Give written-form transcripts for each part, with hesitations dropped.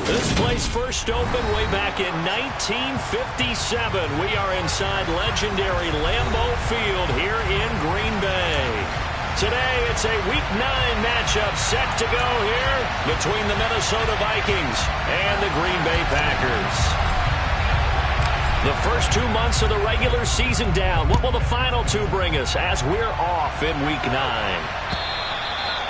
This place first opened way back in 1957. We are inside legendary Lambeau Field here in Green Bay. Today, it's a Week 9 matchup set to go here between the Minnesota Vikings and the Green Bay Packers. The first 2 months of the regular season down. What will the final two bring us as we're off in Week 9?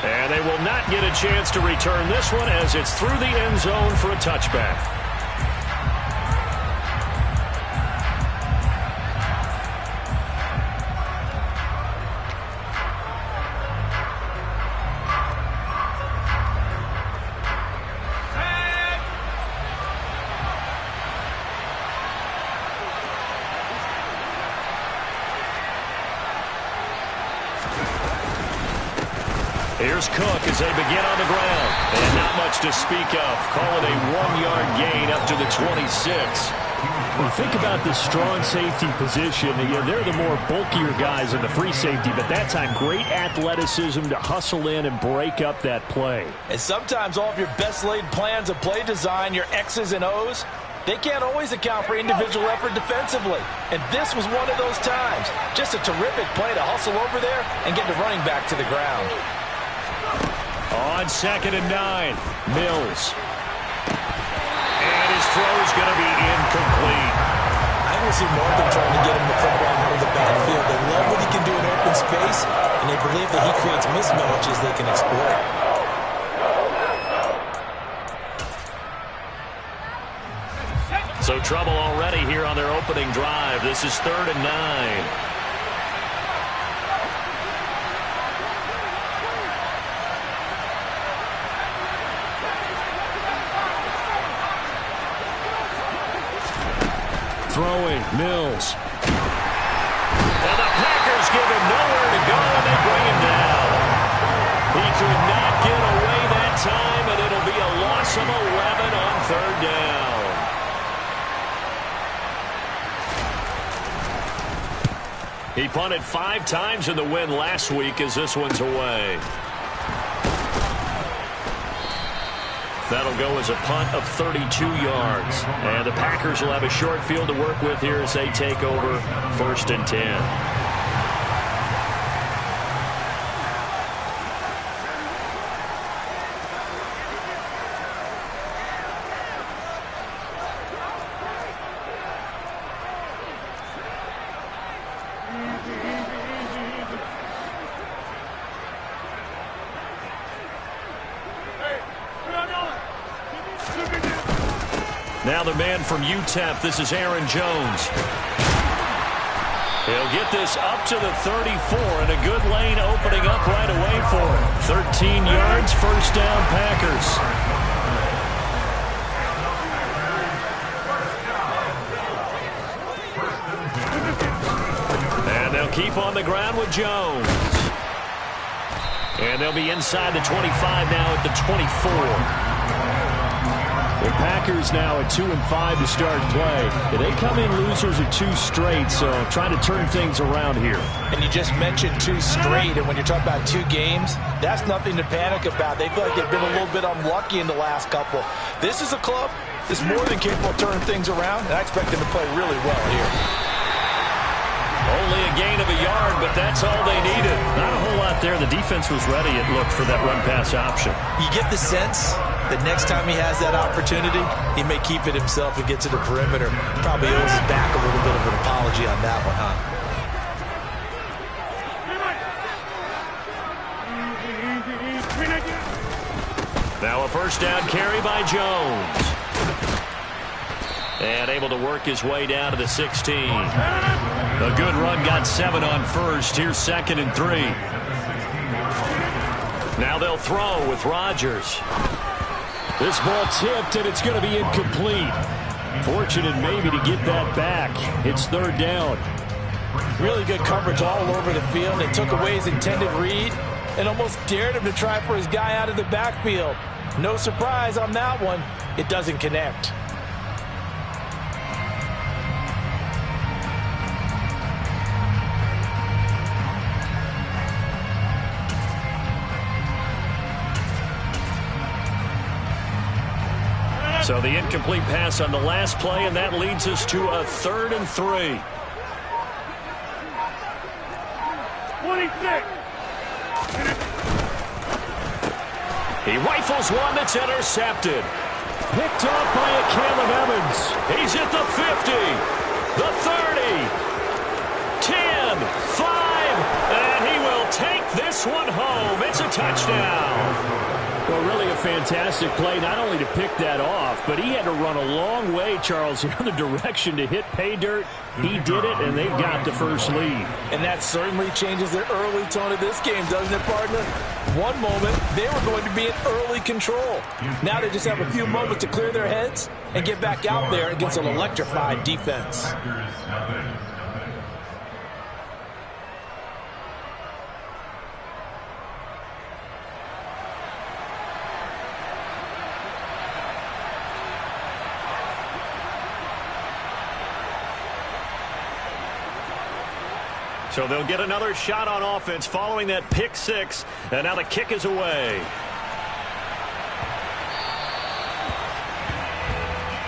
And they will not get a chance to return this one as it's through the end zone for a touchback. Here's Cook as they begin on the ground. And not much to speak of. Call it a 1-yard gain up to the 26. Well, think about this strong safety position. They're the more bulkier guys in the free safety, but that time great athleticism to hustle in and break up that play. And sometimes all of your best laid plans of play design, your X's and O's, they can't always account for individual effort defensively. And this was one of those times. Just a terrific play to hustle over there and get the running back to the ground. On 2nd and 9, Mills. And his throw is going to be incomplete. I will see more than trying to get him the football out of the backfield. They love what he can do in open space, and they believe that he creates mismatches they can exploit. So trouble already here on their opening drive. This is 3rd and 9. Throwing, Mills. And the Packers give him nowhere to go, and they bring him down. He could not get away that time, and it'll be a loss of 11 on 3rd down. He punted 5 times in the win last week as this one's away. That'll go as a punt of 32 yards. And the Packers will have a short field to work with here as they take over 1st and 10. Now the man from UTEP, this is Aaron Jones. He'll get this up to the 34, and a good lane opening up right away for him. 13 yards, 1st down, Packers. And they'll keep on the ground with Jones. And they'll be inside the 25 now at the 24. The Packers now at 2-5 to start play. They come in losers of 2 straight, so trying to turn things around here. And you just mentioned 2 straight, and when you're talking about 2 games, that's nothing to panic about. They feel like they've been a little bit unlucky in the last couple. This is a club that's more than capable of turning things around, and I expect them to play really well here. Only a gain of a yard, but that's all they needed. Not a whole lot there. The defense was ready, it looked, for that run-pass option. You get the sense that next time he has that opportunity, he may keep it himself and get to the perimeter. Probably owes his back a little bit of an apology on that one, huh? Now a 1st down carry by Jones. And able to work his way down to the 16. A good run, got 7 on 1st. Here's 2nd and 3. Now they'll throw with Rodgers. This ball tipped, and it's going to be incomplete. Fortunate maybe to get that back. It's 3rd down. Really good coverage all over the field. They took away his intended read and almost dared him to try for his guy out of the backfield. No surprise on that one. It doesn't connect. So the incomplete pass on the last play, and that leads us to a 3rd and 3. 26. He rifles one that's intercepted. Picked off by a Caleb Evans. He's at the 50, the 30, 10, 5, and he will take this one home. It's a touchdown. Well, really a fantastic play, not only to pick that off, but he had to run a long way, Charles, in the direction to hit pay dirt. He did it, and they've got the first lead. And that certainly changes the early tone of this game, doesn't it, partner? One moment, they were going to be in early control. Now they just have a few moments to clear their heads and get back out there against an electrified defense. So they'll get another shot on offense following that pick 6, and now the kick is away.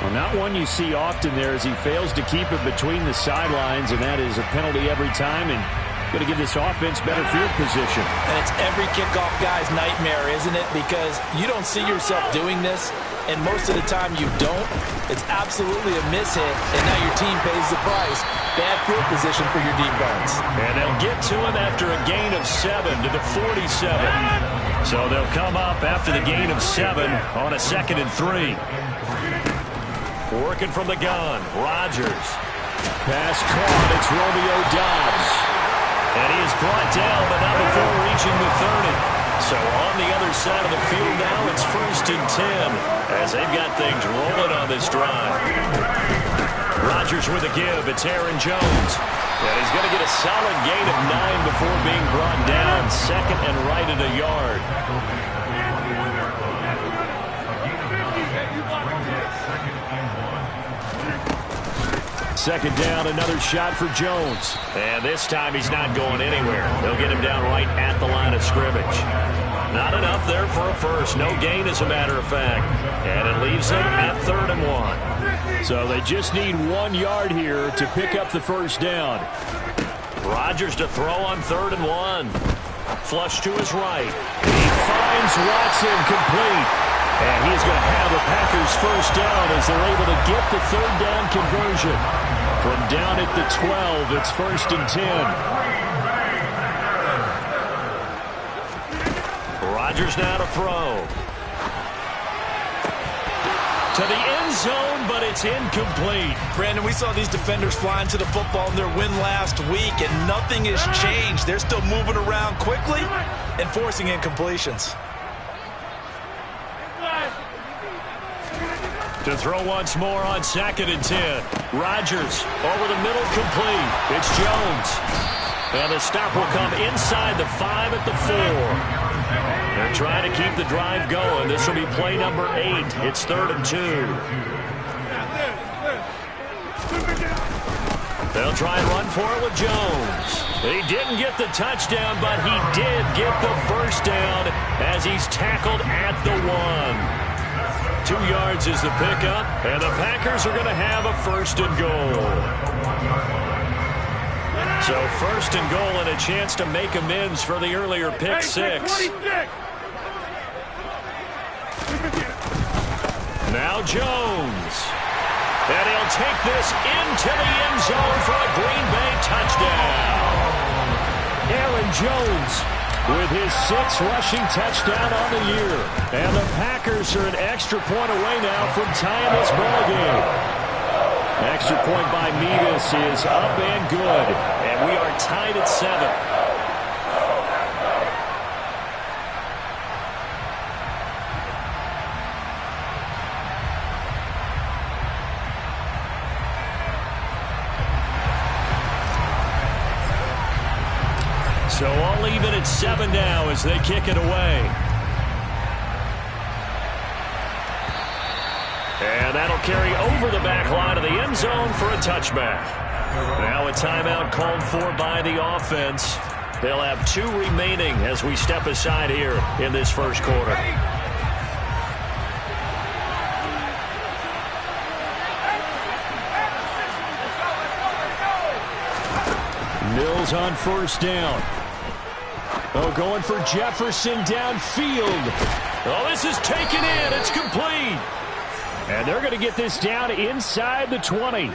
Well, not one you see often there as he fails to keep it between the sidelines, and that is a penalty every time, and going to give this offense better field position. And it's every kickoff guy's nightmare, isn't it? Because you don't see yourself doing this, and most of the time you don't. It's absolutely a mishit, and now your team pays the price. Bad field position for your defense. And they'll get to him after a gain of 7 to the 47. So they'll come up after the gain of 7 on a 2nd and 3. Working from the gun, Rodgers. Pass caught, it's Romeo Doubs. And he is brought down, but not before reaching the 30. So on the other side of the field now, it's 1st and 10 as they've got things rolling on this drive. Rodgers with a give. It's Aaron Jones. And he's going to get a solid gain of 9 before being brought down. 2nd and right at a yard. Second down, another shot for Jones. And this time he's not going anywhere. They'll get him down right at the line of scrimmage. Not enough there for a first. No gain, as a matter of fact. And it leaves him at 3rd and 1. So they just need 1 yard here to pick up the first down. Rodgers to throw on 3rd and 1. Flush to his right. He finds Watson complete. And he's going to have the Packers first down as they're able to get the 3rd down conversion. From down at the 12, it's 1st and 10. Rodgers now to throw. To the end zone, but it's incomplete. Brandon, we saw these defenders flying to the football in their win last week, and nothing has changed. They're still moving around quickly and forcing incompletions. To throw once more on 2nd and 10. Rodgers over the middle, complete. It's Jones. And the stop will come inside the 5 at the 4. They're trying to keep the drive going. This will be play number 8. It's 3rd and 2. They'll try and run for it with Jones. He didn't get the touchdown, but he did get the first down as he's tackled at the 1. 2 yards is the pickup, and the Packers are going to have a 1st and goal. So 1st and goal and a chance to make amends for the earlier pick 6. Now Jones. And he'll take this into the end zone for a Green Bay touchdown. Aaron Jones with his 6th rushing touchdown on the year. And the Packers are an extra point away now from tying this ballgame. Extra point by Mevis is up and good. And we are tied at 7. So all even at 7 now as they kick it away. And that'll carry over the back line of the end zone for a touchback. Now a timeout called for by the offense. They'll have 2 remaining as we step aside here in this first quarter. Mills on first down. Oh, going for Jefferson downfield. Oh, this is taken in. It's complete. And they're going to get this down inside the 20.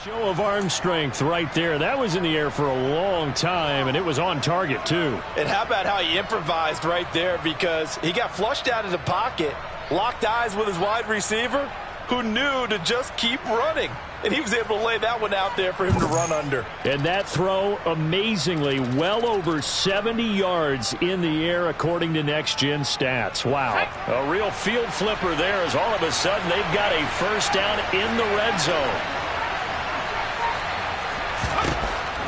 Show of arm strength right there. That was in the air for a long time, and it was on target, too. And how about how he improvised right there, because he got flushed out of the pocket, locked eyes with his wide receiver, who knew to just keep running. And he was able to lay that one out there for him to run under. And that throw, amazingly, well over 70 yards in the air, according to Next Gen Stats. Wow. A real field flipper there, as all of a sudden they've got a first down in the red zone.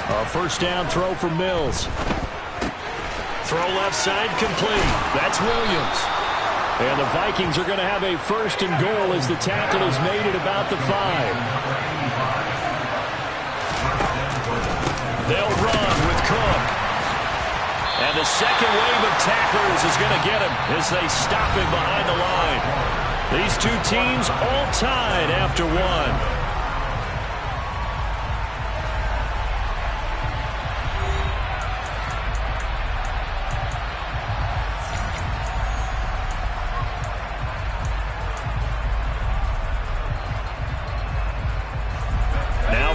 A first down throw for Mills. Throw left side complete. That's Williams. And the Vikings are going to have a first and goal as the tackle is made at about the 5. They'll run with Cook. And the second wave of tacklers is going to get him as they stop him behind the line. These two teams all tied after one.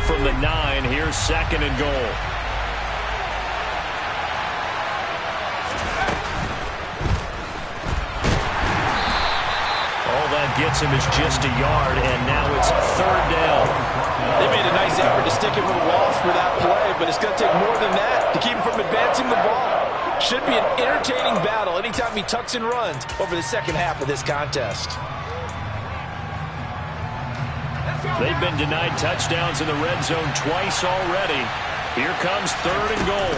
From the 9, here's second and goal. All that gets him is just a yard, and now it's third down. They made a nice effort to stick him with a loss for that play, but it's going to take more than that to keep him from advancing the ball. Should be an entertaining battle anytime he tucks and runs over the second half of this contest. They've been denied touchdowns in the red zone twice already. Here comes third and goal.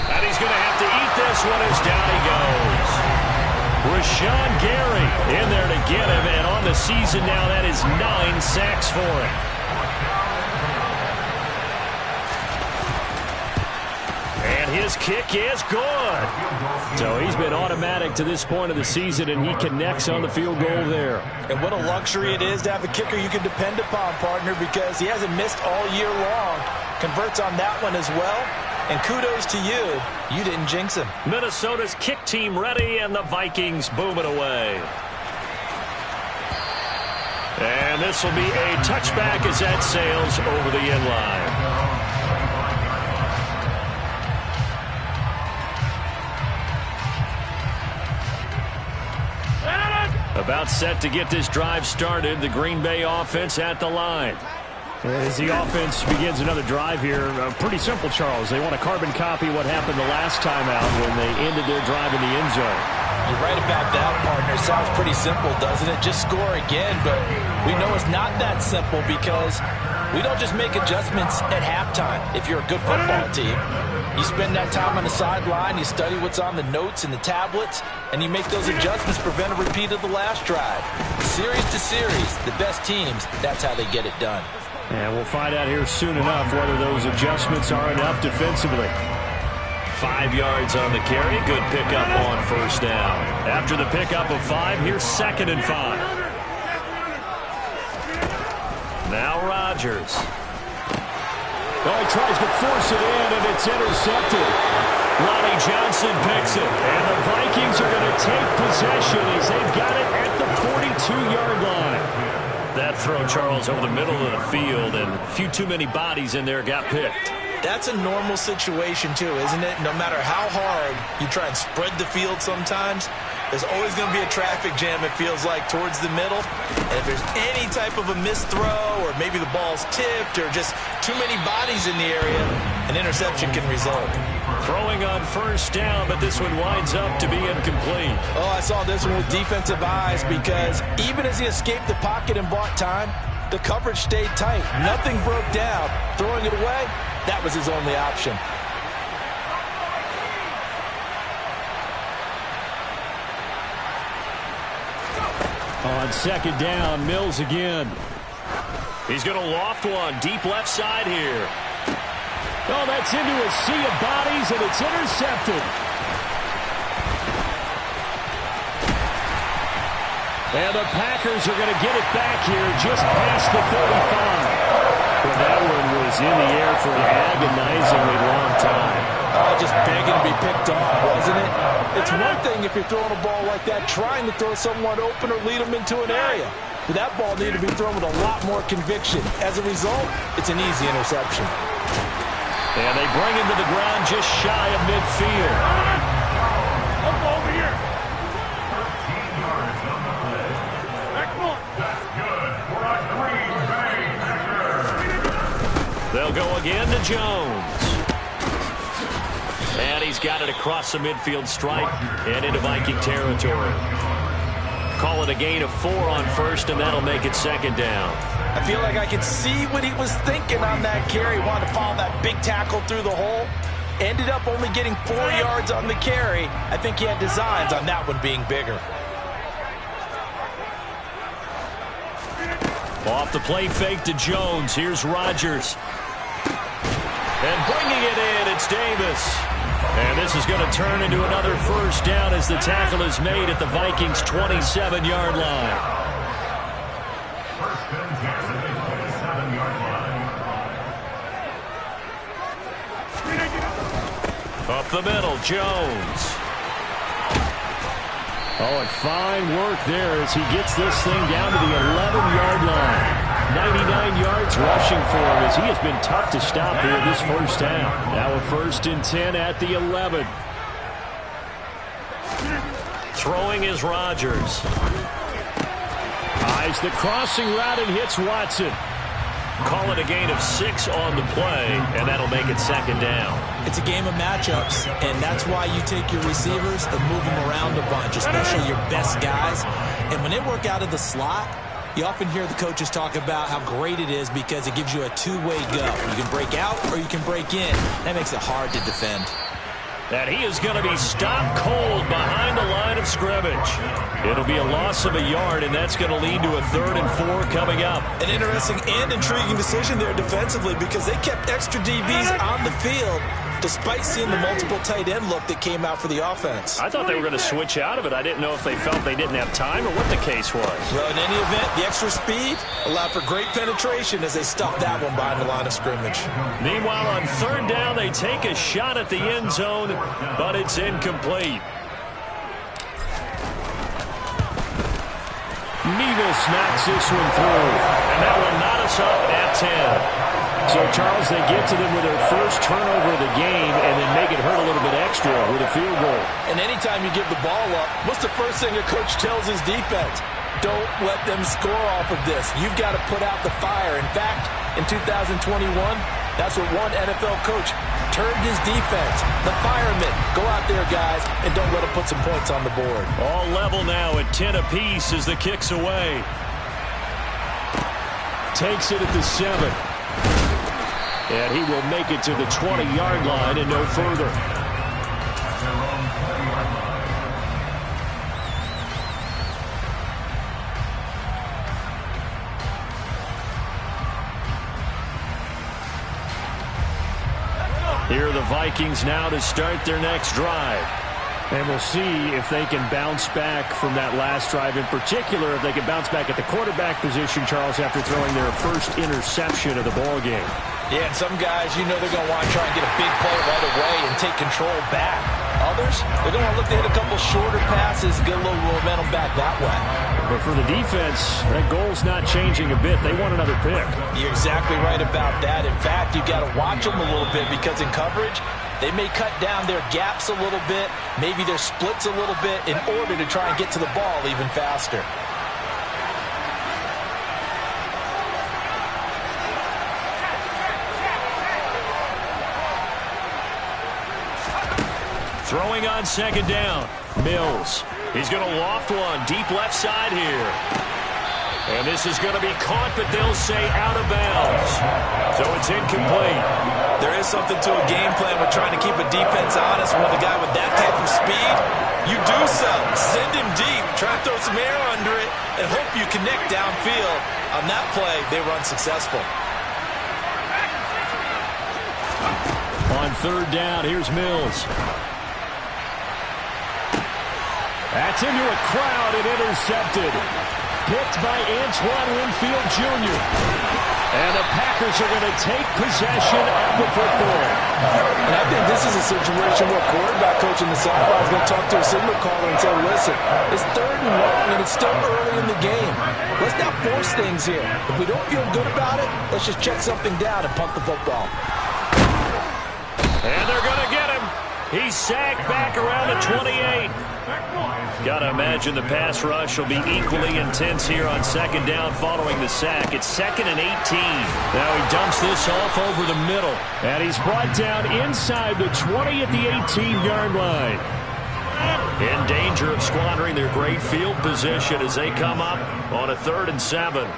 And he's going to have to eat this one as down he goes. Rashawn Gary in there to get him, and on the season now, that is 9 sacks for him. And his kick is good. So he's been automatic to this point of the season, and he connects on the field goal there. And what a luxury it is to have a kicker you can depend upon, partner, because he hasn't missed all year long. Converts on that one as well. And kudos to you. You didn't jinx him. Minnesota's kick team ready, and the Vikings boom it away. And this will be a touchback as that sails over the end line. About set to get this drive started. The Green Bay offense at the line. As the offense begins another drive here, pretty simple, Charles. They want to carbon copy what happened the last time out when they ended their drive in the end zone. You're right about that, partner. Sounds pretty simple, doesn't it? Just score again, but we know it's not that simple because we don't just make adjustments at halftime if you're a good football team. You spend that time on the sideline, you study what's on the notes and the tablets, and you make those adjustments to prevent a repeat of the last drive. Series to series, the best teams, that's how they get it done. And we'll find out here soon enough whether those adjustments are enough defensively. 5 yards on the carry. Good pickup on first down. After the pickup of 5, here's second and 5. Now Rodgers. Oh, he tries to force it in, and it's intercepted. Lonnie Johnson picks it. And the Vikings are going to take possession as they've got it at the 42-yard line. That throw, Charles, over the middle of the field, and a few too many bodies in there got picked. That's a normal situation, too, isn't it? No matter how hard you try and spread the field sometimes, there's always going to be a traffic jam, it feels like, towards the middle. And if there's any type of a missed throw, or maybe the ball's tipped, or just too many bodies in the area, an interception can result. Throwing on first down, but this one winds up to be incomplete. Oh, I saw this one with defensive eyes because even as he escaped the pocket and bought time, the coverage stayed tight. Nothing broke down. Throwing it away, that was his only option. On second down, Mills again. He's going to loft one deep left side here. Oh, that's into a sea of bodies, and it's intercepted. And the Packers are going to get it back here just past the 35. Well, that one was in the air for an agonizingly long time. Just begging to be picked off, wasn't it? It's one thing if you're throwing a ball like that, trying to throw someone open or lead them into an area. But that ball needed to be thrown with a lot more conviction. As a result, it's an easy interception. And they bring him to the ground just shy of midfield. Over here. They'll go again to Jones. And he's got it across the midfield stripe and into Viking territory. Call it a gain of 4 on first, and that'll make it second down. I feel like I could see what he was thinking on that carry. Wanted to follow that big tackle through the hole. Ended up only getting 4 yards on the carry. I think he had designs on that one being bigger. Off the play fake to Jones. Here's Rodgers. And bringing it in, it's Davis. And this is going to turn into another first down as the tackle is made at the Vikings' 27-yard line. First and 10 at the 27-yard line. Up the middle, Jones. Oh, and fine work there as he gets this thing down to the 11-yard line. 99 yards rushing for him as he has been tough to stop here this first half. Now a first and 10 at the 11. Throwing is Rodgers. Eyes the crossing route and hits Watson. Call it a gain of 6 on the play, and that'll make it second down. It's a game of matchups, and that's why you take your receivers and move them around a bunch, especially your best guys. And when they work out of the slot, you often hear the coaches talk about how great it is because it gives you a two-way go. You can break out or you can break in. That makes it hard to defend. That he is going to be stopped cold behind the line of scrimmage. It'll be a loss of a yard, and that's going to lead to a 3rd and 4 coming up. An interesting and intriguing decision there defensively because they kept extra DBs on the field despite seeing the multiple tight end look that came out for the offense. I thought they were going to switch out of it. I didn't know if they felt they didn't have time or what the case was. Well, in any event, the extra speed allowed for great penetration as they stuffed that one behind the line of scrimmage. Meanwhile, on 3rd down, they take a shot at the end zone, but it's incomplete. Nevis knocks this one through. And that will knot us up at 10. So, Charles, they get to them with their first turnover of the game and then make it hurt a little bit extra with a field goal. And anytime you give the ball up, what's the first thing a coach tells his defense? Don't let them score off of this. You've got to put out the fire. In fact, in 2021, that's what one NFL coach termed his defense. The firemen. Go out there, guys, and don't let them put some points on the board. All level now at 10 apiece as the kick's away. Takes it at the 7. And he will make it to the 20-yard line and no further. Here are the Vikings now to start their next drive. And we'll see if they can bounce back from that last drive. In particular, if they can bounce back at the quarterback position, Charles, after throwing their first interception of the ball game. Yeah, and some guys, you know they're going to want to try and get a big play right away and take control back. Others, they're going to want to look to hit a couple shorter passes, get a little momentum back that way. But for the defense, that goal's not changing a bit. They want another pick. You're exactly right about that. In fact, you've got to watch them a little bit because in coverage, they may cut down their gaps a little bit, maybe their splits a little bit in order to try and get to the ball even faster. Throwing on 2nd down. Mills. He's going to loft one deep left side here. And this is going to be caught, but they'll say out of bounds. So it's incomplete. There is something to a game plan with trying to keep a defense honest. With a guy with that type of speed, you do so. Send him deep, try to throw some air under it, and hope you connect downfield. On that play, they were unsuccessful. On third down, here's Mills. That's into a crowd and intercepted. Picked by Antoine Winfield Jr. And the Packers are going to take possession of the football. And I think this is a situation where quarterback coach in the sideline is going to talk to a signal caller and say, listen, it's 3rd and long and it's still early in the game. Let's not force things here. If we don't feel good about it, let's just check something down and punt the football. And they're going to get him. He's sacked back around the 28. Got to imagine the pass rush will be equally intense here on 2nd down following the sack. It's 2nd and 18. Now he dumps this off over the middle. And he's brought down inside the 20 at the 18-yard line. In danger of squandering their great field position as they come up on a 3rd and 7.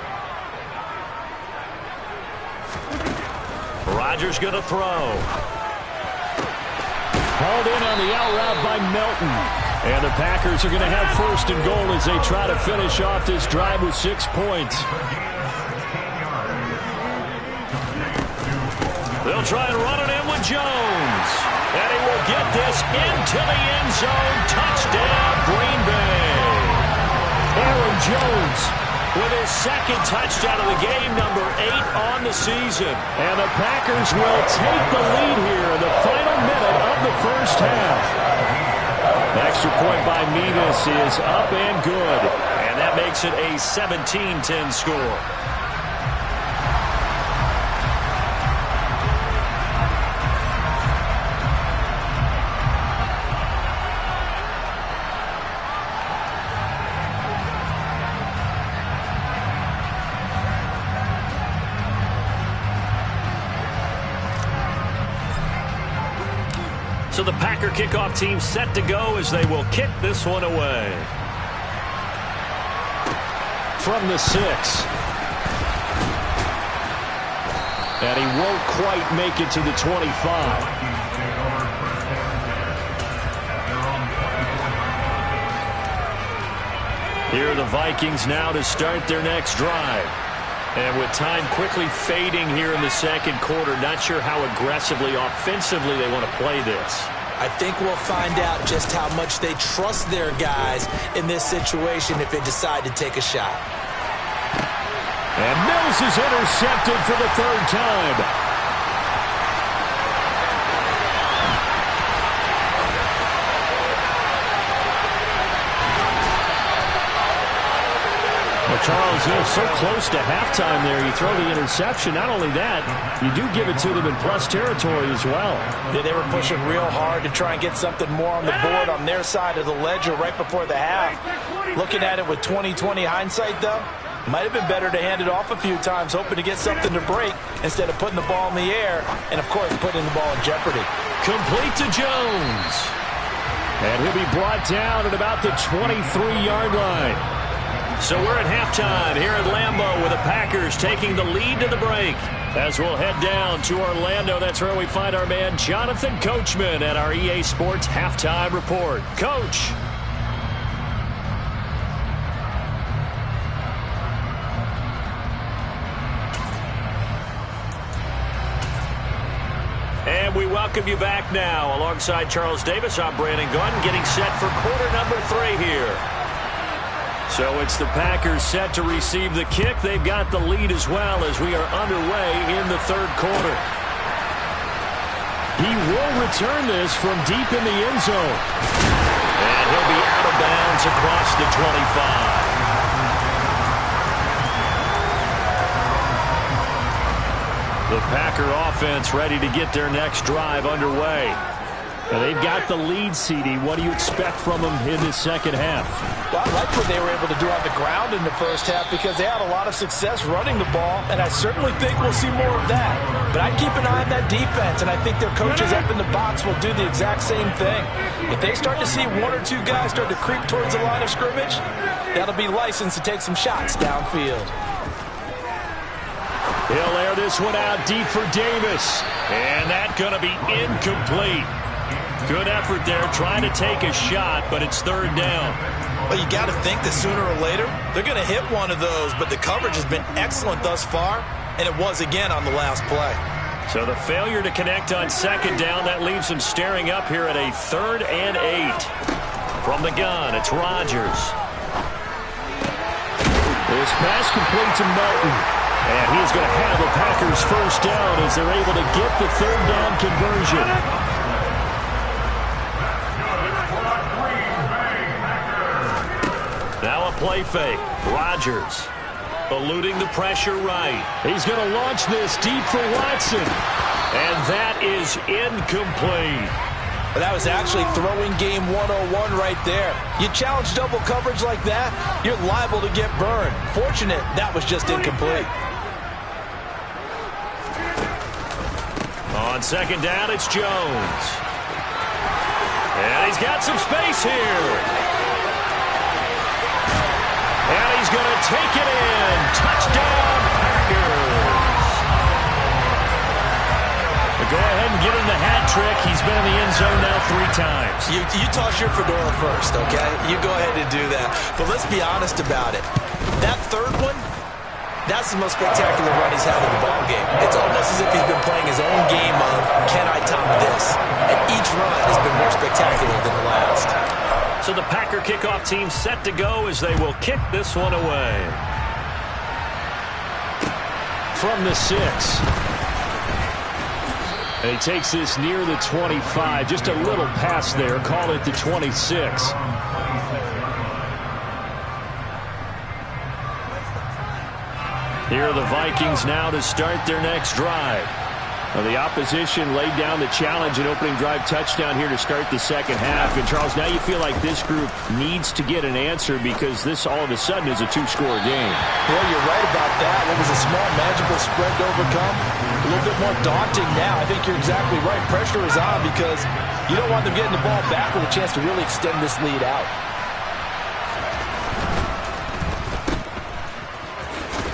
Rodgers going to throw. Hauled in on the out route by Melton. And the Packers are going to have 1st and goal as they try to finish off this drive with 6 points. They'll try and run it in with Jones. And he will get this into the end zone. Touchdown, Green Bay. Aaron Jones with his 2nd touchdown of the game, number 8 on the season. And the Packers will take the lead here in the final minute of the first half. Extra point by Mevis is up and good. And that makes it a 17-10 score. So the Packer kickoff team set to go as they will kick this one away. From the 6. And he won't quite make it to the 25. Here are the Vikings now to start their next drive. And with time quickly fading here in the 2nd quarter, not sure how aggressively, offensively they want to play this. I think we'll find out just how much they trust their guys in this situation if they decide to take a shot. And Mills is intercepted for the 3rd time. Charles, they're so close to halftime there. You throw the interception. Not only that, you do give it to them in plus territory as well. Yeah, they were pushing real hard to try and get something more on the board on their side of the ledger right before the half. Looking at it with 20/20 hindsight, though, might have been better to hand it off a few times, hoping to get something to break instead of putting the ball in the air and, of course, putting the ball in jeopardy. Complete to Jones. And he'll be brought down at about the 23-yard line. So we're at halftime here at Lambeau with the Packers taking the lead to the break. As we'll head down to Orlando, that's where we find our man Jonathan Coachman at our EA Sports Halftime Report. Coach. And we welcome you back now. Alongside Charles Davis, I'm Brandon Gunn, getting set for quarter number 3 here. So it's the Packers set to receive the kick. They've got the lead as well as we are underway in the 3rd quarter. He will return this from deep in the end zone. And he'll be out of bounds across the 25. The Packer offense ready to get their next drive underway. Now they've got the lead, CD. What do you expect from them in the 2nd half? Well, I like what they were able to do on the ground in the first half because they had a lot of success running the ball, and I certainly think we'll see more of that. But I'd keep an eye on that defense, and I think their coaches up in the box will do the exact same thing. If they start to see 1 or 2 guys start to creep towards the line of scrimmage, that'll be licensed to take some shots downfield. He'll air this one out deep for Davis. And that's going to be incomplete. Good effort there trying to take a shot, but it's third down. Well, you got to think that sooner or later they're going to hit one of those, but the coverage has been excellent thus far, and it was again on the last play. So the failure to connect on second down, that leaves them staring up here at a 3rd and 8. From the gun, it's Rodgers. This pass complete to Melton. And he's going to have the Packers first down as they're able to get the 3rd down conversion. Now a play fake. Rodgers eluding the pressure right. He's going to launch this deep for Watson. And that is incomplete. But that was actually throwing game 101 right there. You challenge double coverage like that, you're liable to get burned. Fortunate that was just incomplete. On second down, it's Jones. And he's got some space here. And he's going to take it in. Touchdown, Packers. Go ahead and give him the hat trick. He's been in the end zone now 3 times. You toss your fedora first, okay? You go ahead and do that. But let's be honest about it. That third one, that's the most spectacular run he's had in the ball game. It's almost as if he's been playing his own game of, can I top this? And each run has been more spectacular than the last. So the Packer kickoff team set to go as they will kick this one away. From the 6. And he takes this near the 25. Just a little pass there. Call it the 26. Here are the Vikings now to start their next drive. Well, the opposition laid down the challenge and opening drive touchdown here to start the second half. And, Charles, now you feel like this group needs to get an answer because this all of a sudden is a 2-score game. Well, you're right about that. What was a small, magical spread to overcome? A little bit more daunting now. I think you're exactly right. Pressure is on because you don't want them getting the ball back with a chance to really extend this lead out.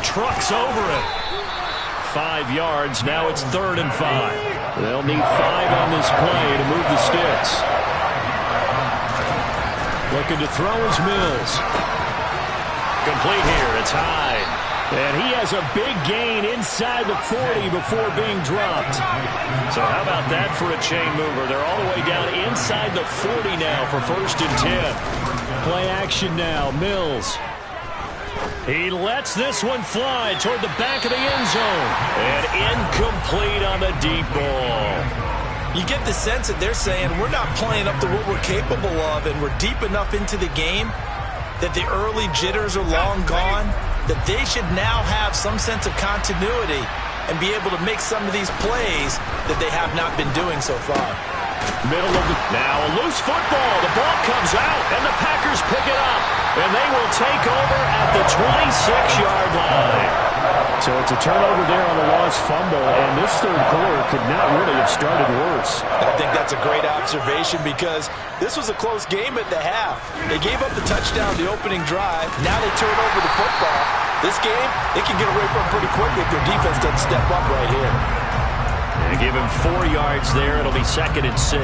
Trucks over it. 5 yards. Now it's 3rd and 5. They'll need 5 on this play to move the sticks. Looking to throw is Mills. Complete here. It's Hyde. And he has a big gain inside the 40 before being dropped. So how about that for a chain mover? They're all the way down inside the 40 now for 1st and 10. Play action now. Mills. He lets this one fly toward the back of the end zone. And incomplete on the deep ball. You get the sense that they're saying we're not playing up to what we're capable of, and we're deep enough into the game that the early jitters are long gone, that they should now have some sense of continuity and be able to make some of these plays that they have not been doing so far. Middle of the... Now a loose football. The ball comes out, and the Packers pick it up. And they will take over at the 26-yard line. So it's a turnover there on the lost fumble, and this third quarter could not really have started worse. I think that's a great observation because this was a close game at the half. They gave up the touchdown the opening drive. Now they turn over the football. This game, they can get away from pretty quickly if their defense doesn't step up right here. They give him 4 yards there. It'll be 2nd and 6.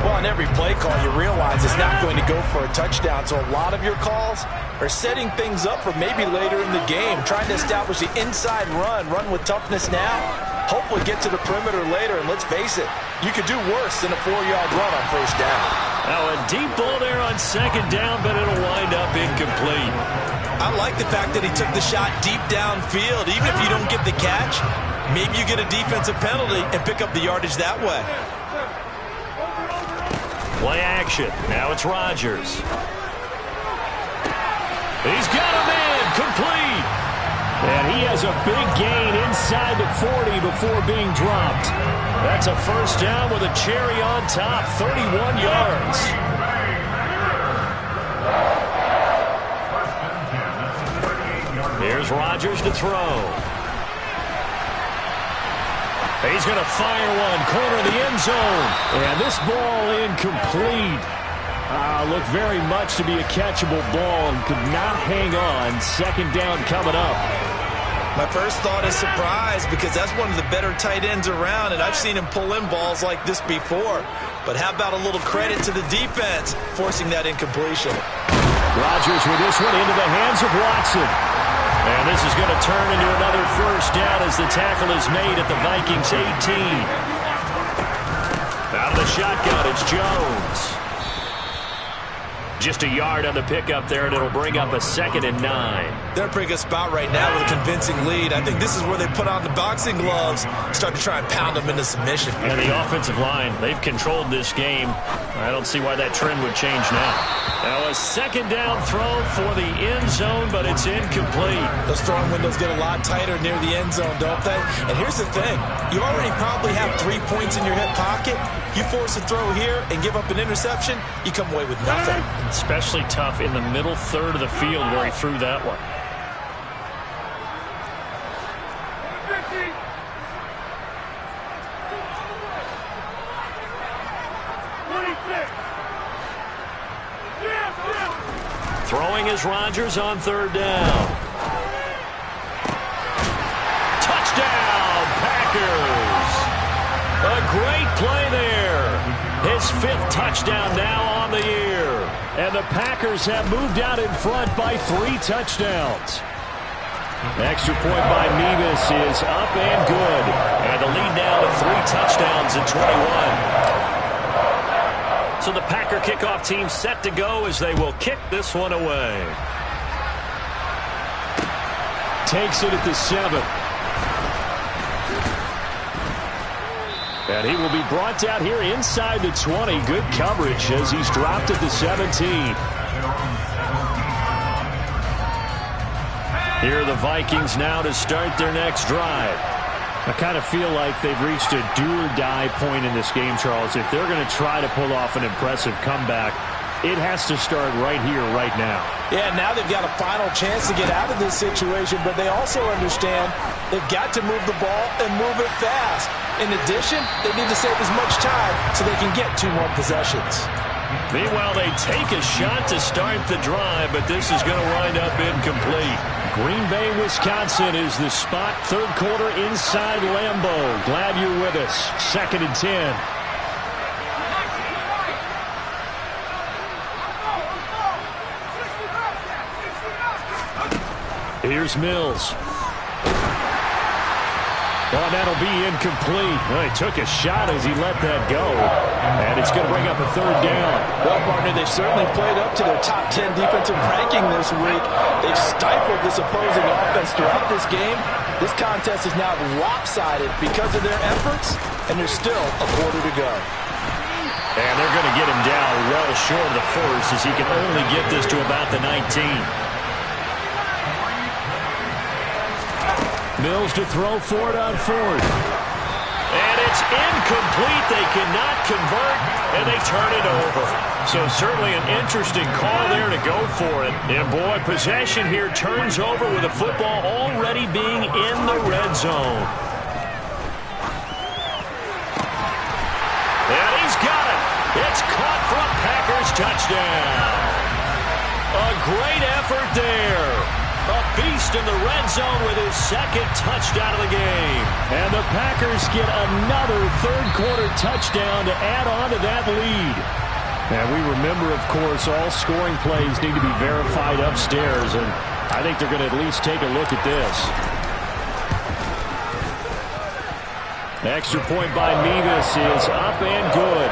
Well, on every play call, you realize it's not going to go for a touchdown. So a lot of your calls are setting things up for maybe later in the game, trying to establish the inside run with toughness now, hopefully get to the perimeter later. And let's face it, you could do worse than a 4-yard run on 1st down. Now a deep ball there on 2nd down, but it'll wind up incomplete. I like the fact that he took the shot deep downfield. Even if you don't get the catch, maybe you get a defensive penalty and pick up the yardage that way. Play action. Now it's Rodgers. He's got him in. Complete. And he has a big gain inside the 40 before being dropped. That's a 1st down with a cherry on top. 31 yards. Here's Rodgers to throw. He's going to fire one, corner of the end zone. And this ball incomplete. Looked very much to be a catchable ball and could not hang on. 2nd down coming up. My first thought is surprise because that's one of the better tight ends around, and I've seen him pull in balls like this before. But how about a little credit to the defense forcing that incompletion? Rodgers with this one into the hands of Watson. And this is going to turn into another first down as the tackle is made at the Vikings 18. Out of the shotgun, it's Jones. Just a yard on the pickup there, and it'll bring up a 2nd and 9. They're in a pretty good spot right now with a convincing lead. I think this is where they put on the boxing gloves, start to try and pound them into submission. And the offensive line, they've controlled this game. I don't see why that trend would change now. Now a 2nd down throw for the end zone, but it's incomplete. Those throwing windows get a lot tighter near the end zone, don't they? And here's the thing. You already probably have 3 points in your hip pocket. You force a throw here and give up an interception, you come away with nothing. Especially tough in the middle third of the field where he threw that one. Throwing is Rodgers on 3rd down. Touchdown, Packers! A great play there. His 5th touchdown now on the year. And the Packers have moved out in front by 3 touchdowns. Extra point by Mevis is up and good. And the lead now to 3 touchdowns at 21. So the Packer kickoff team set to go as they will kick this one away. Takes it at the 7. And he will be brought down here inside the 20. Good coverage as he's dropped at the 17. Here are the Vikings now to start their next drive. I kind of feel like they've reached a do-or-die point in this game, Charles. If they're going to try to pull off an impressive comeback, it has to start right here, right now. Yeah, now they've got a final chance to get out of this situation, but they also understand they've got to move the ball and move it fast. In addition, they need to save as much time so they can get 2 more possessions. Meanwhile, they take a shot to start the drive, but this is going to wind up incomplete. Green Bay, Wisconsin is the spot. 3rd quarter inside Lambeau. Glad you're with us. 2nd and 10. Here's Mills. Oh, that'll be incomplete. Well, he took a shot as he let that go. And it's going to bring up a 3rd down. Well, partner, they've certainly played up to their top 10 defensive ranking this week. They've stifled this opposing offense throughout this game. This contest is now lopsided because of their efforts, and there's still a quarter to go. And they're going to get him down well short of the 1st as he can only get this to about the 19. Mills to throw for it on 4th. And it's incomplete. They cannot convert, and they turn it over. So certainly an interesting call there to go for it. And boy, possession here turns over with the football already being in the red zone. And he's got it. It's caught for a Packers touchdown. A great effort there. A beast in the red zone with his 2nd touchdown of the game. And the Packers get another 3rd quarter touchdown to add on to that lead. And we remember, of course, all scoring plays need to be verified upstairs, and I think they're going to at least take a look at this. Extra point by Mevis is up and good.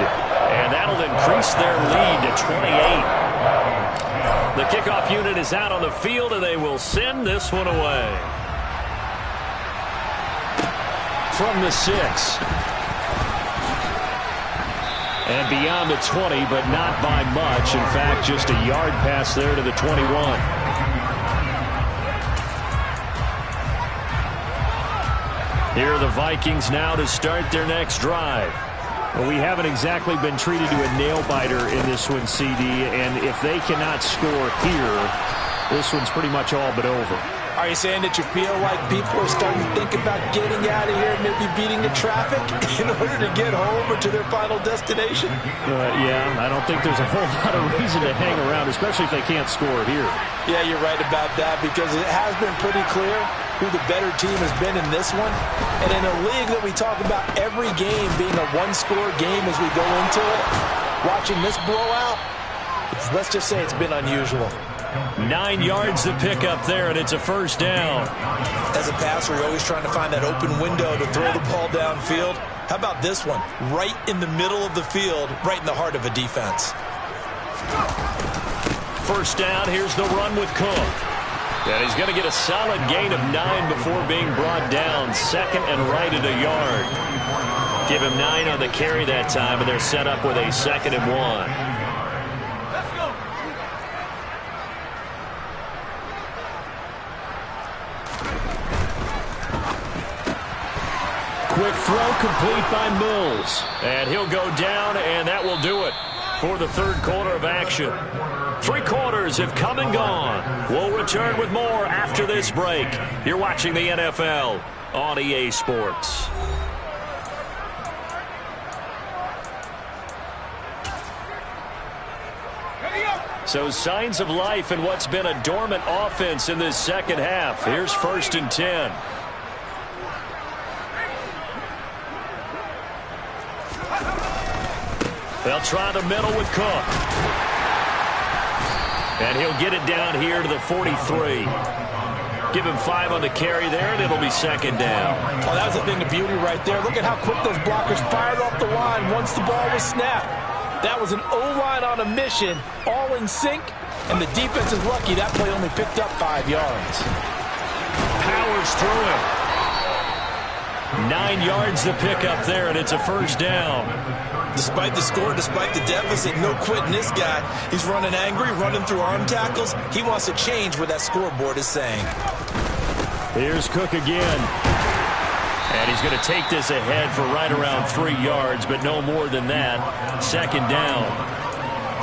And that'll increase their lead to 28. The kickoff unit is out on the field, and they will send this one away. From the 6. And beyond the 20, but not by much. In fact, just a yard pass there to the 21. Here are the Vikings now to start their next drive. Well, we haven't exactly been treated to a nail-biter in this one, CD, and if they cannot score here, this one's pretty much all but over. Are you saying that you feel like people are starting to think about getting out of here, maybe beating the traffic in order to get home or to their final destination? Yeah, I don't think there's a whole lot of reason to hang around, especially if they can't score here. Yeah, you're right about that, because it has been pretty clear who the better team has been in this one. And in a league that we talk about every game being a one-score game as we go into it, watching this blowout, let's just say it's been unusual. 9 yards to pick up there, and it's a first down. As a passer, you're always trying to find that open window to throw the ball downfield. How about this one? Right in the middle of the field, right in the heart of a defense. First down, here's the run with Cook. And he's going to get a solid gain of 9 before being brought down. Second and right at a yard. Give him 9 on the carry that time, and they're set up with a 2nd and 1. Quick throw complete by Mills. And he'll go down, and that will do it for the third quarter of action. 3 quarters have come and gone. We'll return with more after this break. You're watching the NFL on EA Sports. So signs of life in what's been a dormant offense in this second half. Here's 1st and 10. They'll try the middle with Cook. And he'll get it down here to the 43. Give him 5 on the carry there, and it'll be 2nd down. Oh, that was a thing of beauty right there. Look at how quick those blockers fired off the line once the ball was snapped. That was an O-line on a mission, all in sync, and the defense is lucky that play only picked up 5 yards. Powers through it. 9 yards to pick up there, and it's a first down. Despite the score, despite the deficit, no quitting this guy. He's running angry, running through arm tackles. He wants to change what that scoreboard is saying. Here's Cook again. And he's going to take this ahead for right around 3 yards, but no more than that. 2nd down.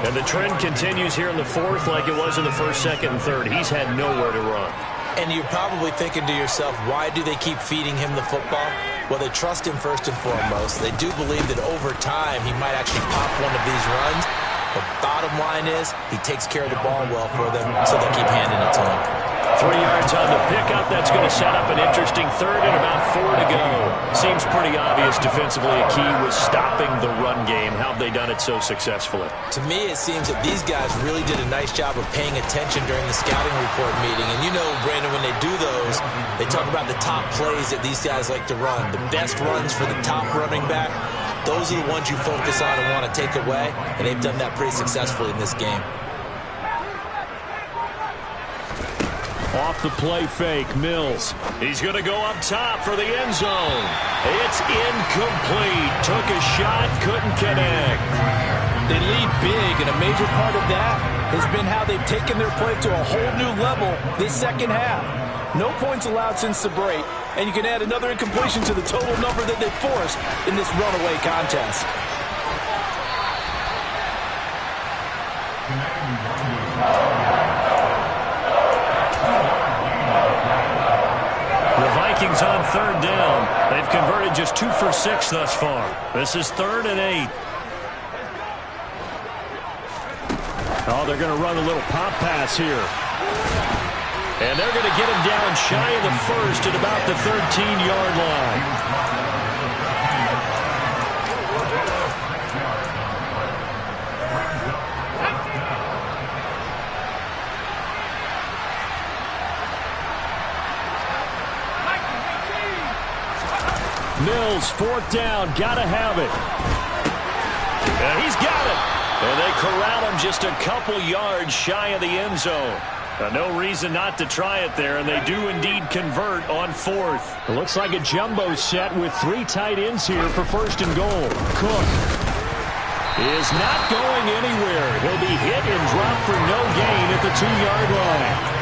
And the trend continues here in the 4th like it was in the 1st, 2nd, and 3rd. He's had nowhere to run. And you're probably thinking to yourself, why do they keep feeding him the football? Well, they trust him first and foremost. They do believe that over time he might actually pop one of these runs. The bottom line is he takes care of the ball well for them, so they'll keep handing it to him. 3 yards on the pickup. That's going to set up an interesting 3rd and about 4 to go. Seems pretty obvious defensively a key was stopping the run game. How have they done it so successfully? To me, it seems that these guys really did a nice job of paying attention during the scouting report meeting. And you know, Brandon, when they do those, they talk about the top plays that these guys like to run. The best runs for the top running back. Those are the ones you focus on and want to take away. And they've done that pretty successfully in this game. Off the play fake, Mills. He's going to go up top for the end zone. It's incomplete. Took a shot, couldn't connect. They lead big, and a major part of that has been how they've taken their play to a whole new level this second half. No points allowed since the break, and you can add another incompletion to the total number that they forced in this runaway contest. Vikings on 3rd down. They've converted just 2 for 6 thus far. This is 3rd and 8. Oh, they're going to run a little pop pass here. And they're going to get him down shy of the 1st at about the 13-yard line. Mills, 4th down, gotta have it. And he's got it. And they corral him just a couple yards shy of the end zone. No reason not to try it there, and they do indeed convert on 4th. It looks like a jumbo set with 3 tight ends here for 1st and goal. Cook is not going anywhere. He'll be hit and dropped for no gain at the 2-yard line.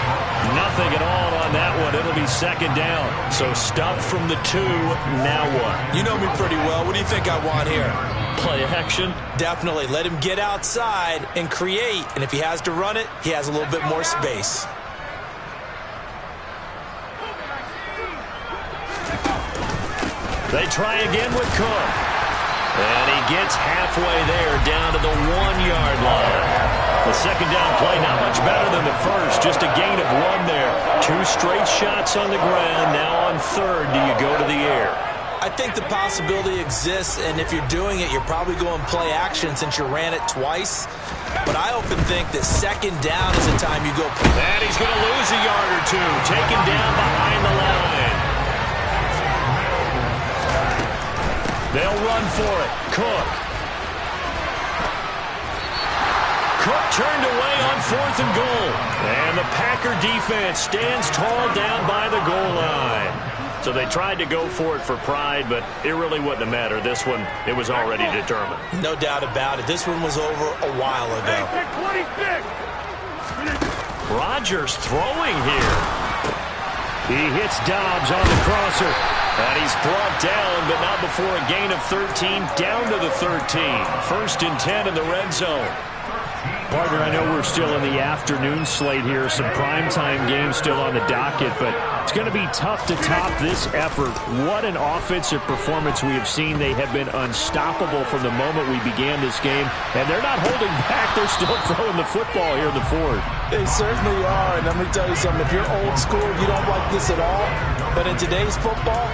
Nothing at all on that one. It'll be 2nd down. So stuffed from the 2. Now what? You know me pretty well. What do you think I want here? Play action? Definitely. Let him get outside and create. And if he has to run it, he has a little bit more space. They try again with Cook. And he gets halfway there, down to the 1-yard line. The second down play not much better than the first, just a gain of 1 there. 2 straight shots on the ground. Now on third, do you go to the air? I think the possibility exists, and if you're doing it, you're probably going play action since you ran it twice. But I often think that second down is the time you go. And he's going to lose a yard or 2, taken down behind the line. They'll run for it. Cook. Cook turned away on 4th and goal. And the Packer defense stands tall down by the goal line. So they tried to go for it for pride, but it really wouldn't have mattered. This one, it was already determined. No doubt about it. This one was over a while ago. Rodgers throwing here. He hits Dobbs on the crosser. And he's brought down, but not before a gain of 13, down to the 13. 1st and 10 in the red zone. Partner, I know we're still in the afternoon slate here. Some primetime games still on the docket, but it's going to be tough to top this effort. What an offensive performance we have seen. They have been unstoppable from the moment we began this game, and they're not holding back. They're still throwing the football here in the fourth. They certainly are, and let me tell you something. If you're old school, you don't like this at all. But in today's football,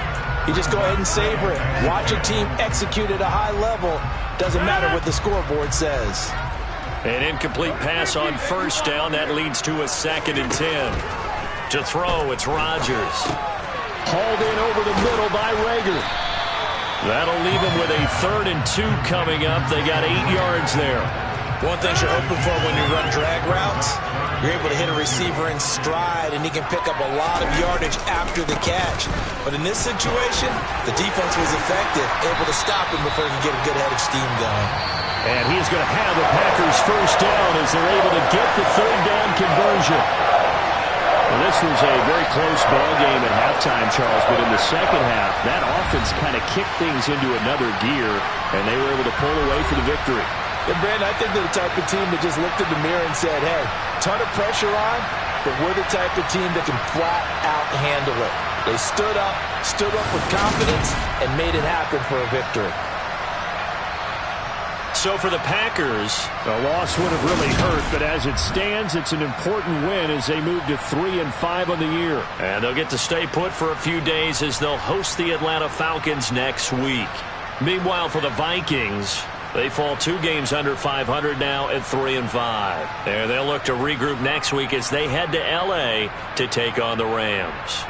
you just go ahead and savor it. Watch a team execute at a high level. Doesn't matter what the scoreboard says. An incomplete pass on 1st down. That leads to a 2nd and 10. To throw, it's Rodgers. Hauled in over the middle by Rager. That'll leave him with a 3rd and 2 coming up. They got 8 yards there. One thing you're hoping for when you run drag routes, you're able to hit a receiver in stride, and he can pick up a lot of yardage after the catch. But in this situation, the defense was effective, able to stop him before he could get a good head of steam going. And he's going to have the Packers' 1st down as they're able to get the 3rd down conversion. Well, this was a very close ball game at halftime, Charles, but in the second half, that offense kind of kicked things into another gear, and they were able to pull away for the victory. And Brandon, I think they're the type of team that just looked in the mirror and said, hey, ton of pressure on, but we're the type of team that can flat out handle it. They stood up with confidence, and made it happen for a victory. So for the Packers, a loss would have really hurt, but as it stands, it's an important win as they move to 3-5 on the year. And they'll get to stay put for a few days as they'll host the Atlanta Falcons next week. Meanwhile, for the Vikings, they fall 2 games under 500 now at 3-5. And they'll look to regroup next week as they head to L.A. to take on the Rams.